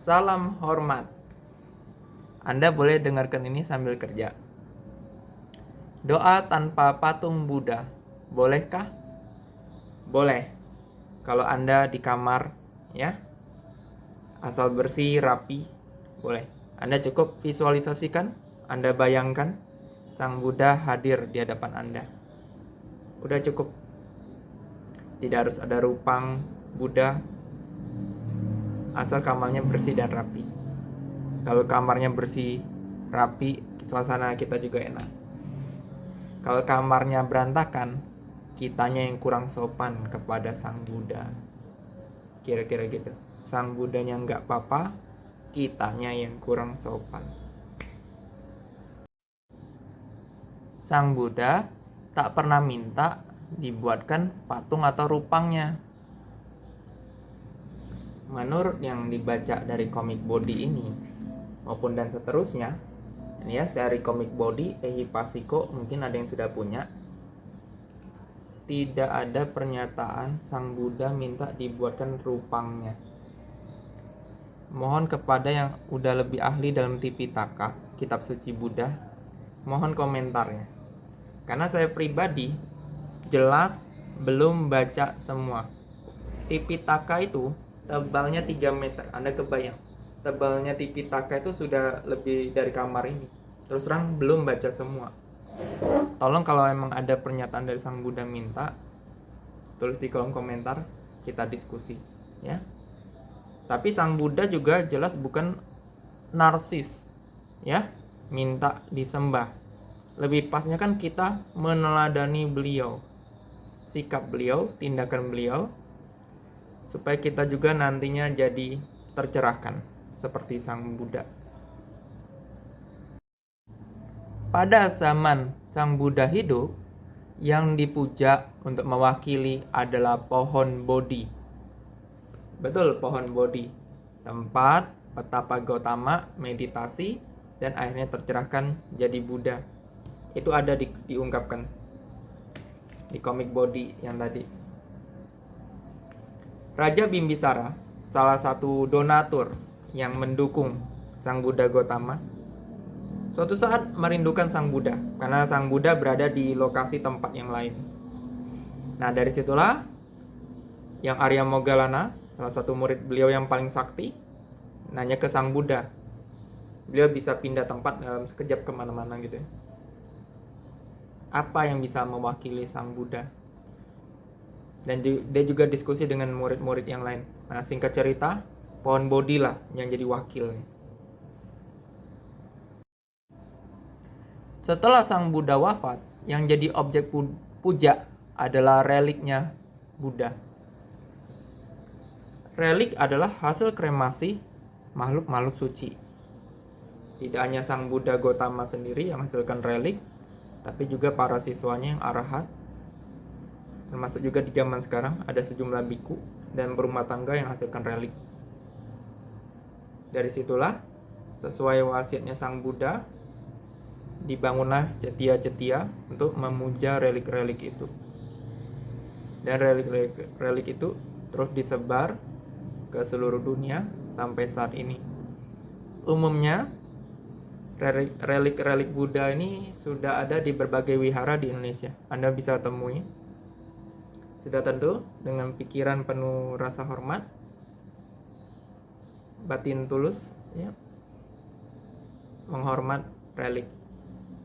Salam hormat. Anda boleh dengarkan ini sambil kerja. Doa tanpa patung Buddha, bolehkah? Boleh. Kalau Anda di kamar, ya, asal bersih, rapi, boleh. Anda cukup visualisasikan, Anda bayangkan Sang Buddha hadir di hadapan Anda. Udah cukup. Tidak harus ada rupang Buddha, asal kamarnya bersih dan rapi. Kalau kamarnya bersih, rapi, suasana kita juga enak. Kalau kamarnya berantakan, kitanya yang kurang sopan kepada Sang Buddha. Kira-kira gitu. Sang Buddhanya nggak apa-apa, kitanya yang kurang sopan. Sang Buddha tak pernah minta dibuatkan patung atau rupangnya. Menurut yang dibaca dari komik body ini maupun dan seterusnya, ini ya seri komik body Ehipasiko, mungkin ada yang sudah punya. Tidak ada pernyataan Sang Buddha minta dibuatkan rupangnya. Mohon kepada yang udah lebih ahli dalam Tipitaka, kitab suci Buddha, mohon komentarnya. Karena saya pribadi jelas belum baca semua. Tipitaka itu tebalnya 3 meter. Anda kebayang? Tebalnya Tipitaka itu sudah lebih dari kamar ini. Terus terang belum baca semua. Tolong kalau emang ada pernyataan dari Sang Buddha minta, tulis di kolom komentar, kita diskusi, ya. Tapi Sang Buddha juga jelas bukan narsis, ya, minta disembah. Lebih pasnya kan kita meneladani beliau, sikap beliau, tindakan beliau, supaya kita juga nantinya jadi tercerahkan seperti Sang Buddha. Pada zaman Sang Buddha hidup, yang dipuja untuk mewakili adalah pohon Bodhi. Betul, pohon Bodhi. Tempat petapa Gautama meditasi dan akhirnya tercerahkan jadi Buddha. Itu ada diungkapkan di komik body yang tadi. Raja Bimbisara, salah satu donatur yang mendukung Sang Buddha Gautama, suatu saat merindukan Sang Buddha karena Sang Buddha berada di lokasi tempat yang lain. Nah, dari situlah yang Arya Moggallana, salah satu murid beliau yang paling sakti, nanya ke Sang Buddha. Beliau bisa pindah tempat dalam sekejap kemana-mana gitu ya. Apa yang bisa mewakili Sang Buddha? Dan dia juga diskusi dengan murid-murid yang lain. Nah, singkat cerita, pohon Bodhi lah yang jadi wakilnya. Setelah Sang Buddha wafat, yang jadi objek puja adalah reliknya Buddha. Relik adalah hasil kremasi makhluk-makhluk suci. Tidak hanya Sang Buddha Gautama sendiri yang menghasilkan relik, tapi juga para siswanya yang arahat. Termasuk juga di zaman sekarang ada sejumlah biku dan berumah tangga yang hasilkan relik. Dari situlah, sesuai wasiatnya Sang Buddha, dibangunlah cetia-cetia untuk memuja relik-relik itu. Dan relik-relik itu terus disebar ke seluruh dunia sampai saat ini. Umumnya, relik-relik Buddha ini sudah ada di berbagai wihara di Indonesia. Anda bisa temui. Sudah tentu dengan pikiran penuh rasa hormat, batin tulus, ya, menghormat relik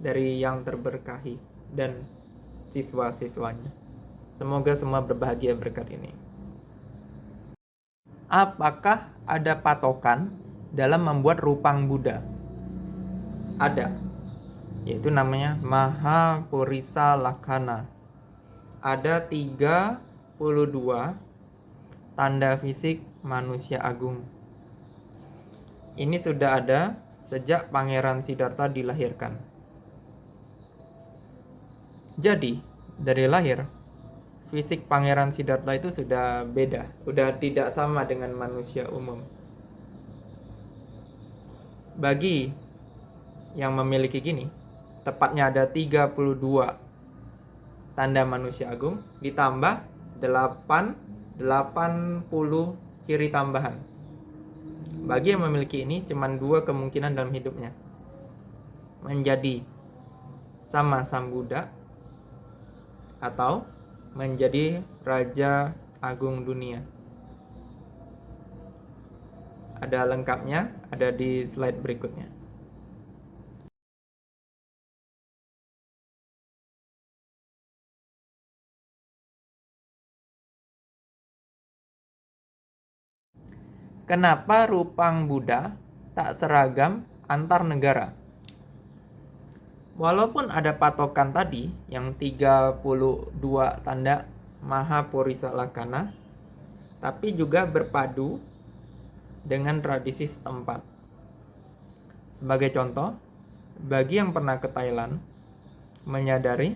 dari yang terberkahi dan siswa-siswanya. Semoga semua berbahagia berkat ini. Apakah ada patokan dalam membuat rupang Buddha? Ada, yaitu namanya Mahapurisa Lakhana. Ada 32 tanda fisik manusia agung. Ini sudah ada sejak Pangeran Siddhartha dilahirkan. Jadi, dari lahir, fisik Pangeran Siddhartha itu sudah beda, sudah tidak sama dengan manusia umum. Bagi yang memiliki gini, tepatnya ada 32 tanda manusia agung ditambah 80 ciri tambahan. Bagi yang memiliki ini, cuma dua kemungkinan dalam hidupnya. Menjadi sama Sang Buddha atau menjadi Raja Agung Dunia. Ada lengkapnya, ada di slide berikutnya. Kenapa rupang Buddha tak seragam antar negara? Walaupun ada patokan tadi yang 32 tanda Mahapurisalakkhana, tapi juga berpadu dengan tradisi setempat. Sebagai contoh, bagi yang pernah ke Thailand, menyadari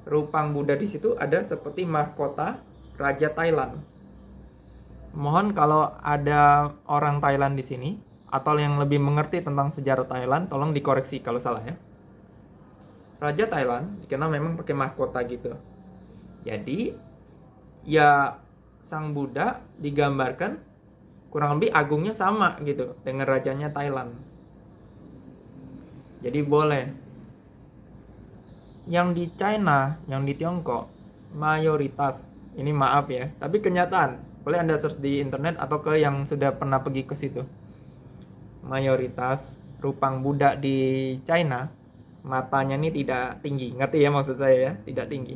rupang Buddha di situ ada seperti mahkota Raja Thailand. Mohon kalau ada orang Thailand di sini atau yang lebih mengerti tentang sejarah Thailand, tolong dikoreksi kalau salah ya. Raja Thailand dikenal memang pakai mahkota gitu. Jadi ya Sang Buddha digambarkan kurang lebih agungnya sama gitu dengan rajanya Thailand. Jadi boleh. Yang di China, yang di Tiongkok, mayoritas, ini maaf ya, tapi kenyataan. Boleh Anda search di internet atau ke yang sudah pernah pergi ke situ. Mayoritas rupang Buddha di China, matanya ini tidak tinggi. Ngerti ya maksud saya ya? Tidak tinggi.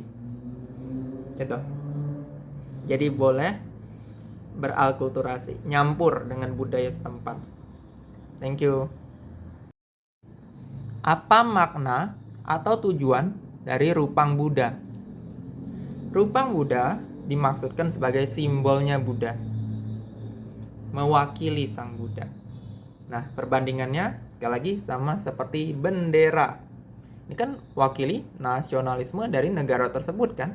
Gitu. Jadi boleh beralkulturasi, nyampur dengan budaya setempat. Thank you. Apa makna atau tujuan dari rupang Buddha? Rupang Buddha dimaksudkan sebagai simbolnya Buddha, mewakili Sang Buddha. Nah, perbandingannya sekali lagi sama seperti bendera. Ini kan wakili nasionalisme dari negara tersebut kan.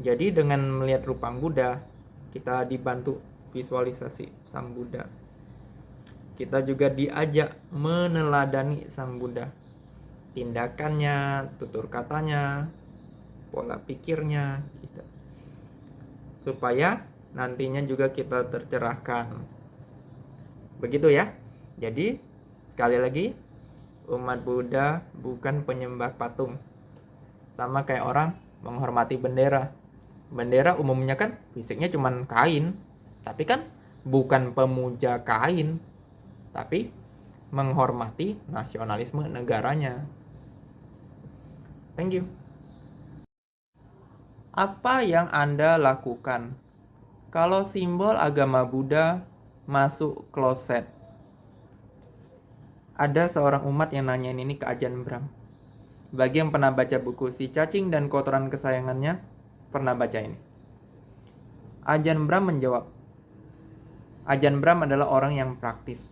Jadi dengan melihat rupang Buddha, kita dibantu visualisasi Sang Buddha. Kita juga diajak meneladani Sang Buddha. Tindakannya, tutur katanya, pola pikirnya gitu. Supaya nantinya juga kita tercerahkan. Begitu ya. Jadi sekali lagi, umat Buddha bukan penyembah patung. Sama kayak orang menghormati bendera. Bendera umumnya kan fisiknya cuma kain, tapi kan bukan pemuja kain, tapi menghormati nasionalisme negaranya. Thank you. Apa yang Anda lakukan kalau simbol agama Buddha masuk kloset? Ada seorang umat yang nanyain ini ke Ajahn Brahm. Bagi yang pernah baca buku Si Cacing dan Kotoran Kesayangannya, pernah baca ini. Ajahn Brahm menjawab, Ajahn Brahm adalah orang yang praktis.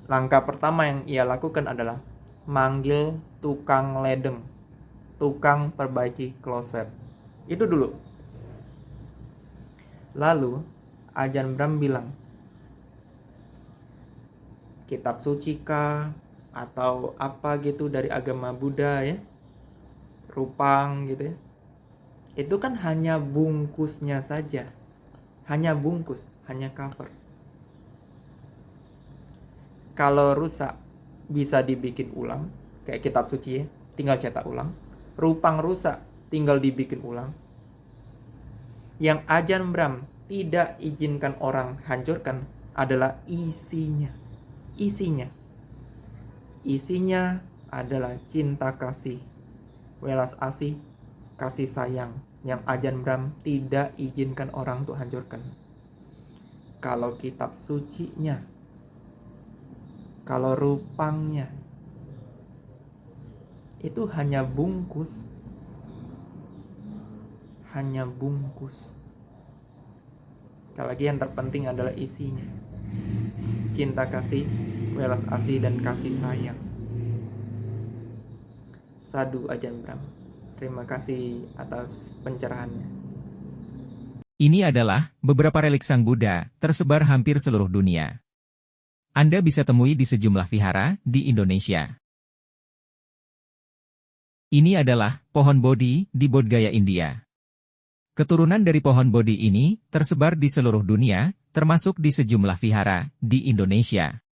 Langkah pertama yang ia lakukan adalah manggil tukang ledeng, tukang perbaiki kloset. Itu dulu. Lalu Ajahn Brahm bilang, kitab suci kah atau apa gitu dari agama Buddha ya, rupang gitu ya, itu kan hanya bungkusnya saja, hanya bungkus, hanya cover. Kalau rusak bisa dibikin ulang, kayak kitab suci ya, tinggal cetak ulang. Rupang rusak, tinggal dibikin ulang. Yang Ajahn Brahm tidak izinkan orang hancurkan adalah isinya. Isinya adalah cinta kasih, welas asih, kasih sayang yang Ajahn Brahm tidak izinkan orang untuk hancurkan. Kalau kitab sucinya, kalau rupangnya, itu hanya bungkus. Sekali lagi yang terpenting adalah isinya. Cinta kasih, welas asih, dan kasih sayang. Sadhu Ajahn Brahm. Terima kasih atas pencerahannya. Ini adalah beberapa relik Sang Buddha tersebar hampir seluruh dunia. Anda bisa temui di sejumlah vihara di Indonesia. Ini adalah pohon Bodhi di Bodh Gaya, India. Keturunan dari pohon Bodhi ini tersebar di seluruh dunia, termasuk di sejumlah vihara di Indonesia.